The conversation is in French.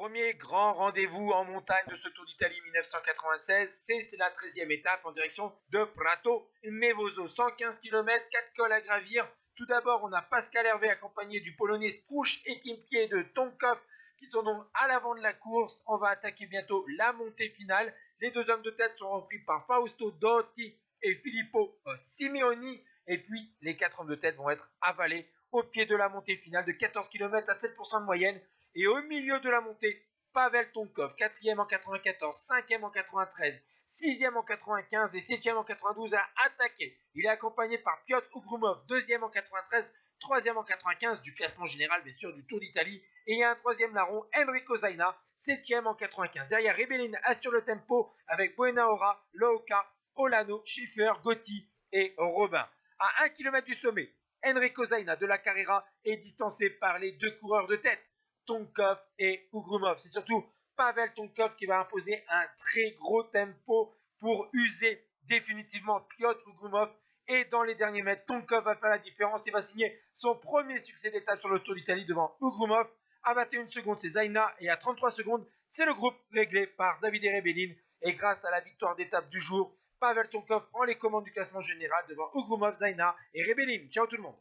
Premier grand rendez-vous en montagne de ce Tour d'Italie 1996, c'est la 13e étape en direction de Prato Nevoso. 115 km, 4 cols à gravir. Tout d'abord, on a Pascal Hervé accompagné du Polonais Spruch, équipier de Tonkov, qui sont donc à l'avant de la course. On va attaquer bientôt la montée finale. Les deux hommes de tête sont repris par Fausto Dotti et Filippo Simeoni. Et puis, les 4 hommes de tête vont être avalés au pied de la montée finale de 14 km à 7% de moyenne. Et au milieu de la montée, Pavel Tonkov, 4e en 94, 5e en 93, 6e en 95 et 7e en 92 a attaqué. Il est accompagné par Piotr Ugrumov, 2e en 93, 3e en 95 du classement général bien sûr du Tour d'Italie. Et il y a un 3e larron, Enrico Zaina, 7e en 95. Derrière, Rebellin assure le tempo avec Buenaora, Louka, Olano, Schiffer, Gotti et Robin. À 1 km du sommet, Enrico Zaina de la Carrera est distancé par les deux coureurs de tête, Tonkov et Ugrumov. C'est surtout Pavel Tonkov qui va imposer un très gros tempo pour user définitivement Piotr Ugrumov. Et dans les derniers mètres, Tonkov va faire la différence et va signer son premier succès d'étape sur le Tour d'Italie devant Ugrumov. À 21 secondes, c'est Zaina et à 33 secondes, c'est le groupe réglé par Davide Rebellin. Et grâce à la victoire d'étape du jour, Pavel Tonkov prend les commandes du classement général devant Ugrumov, Zaina et Rebellin. Ciao tout le monde.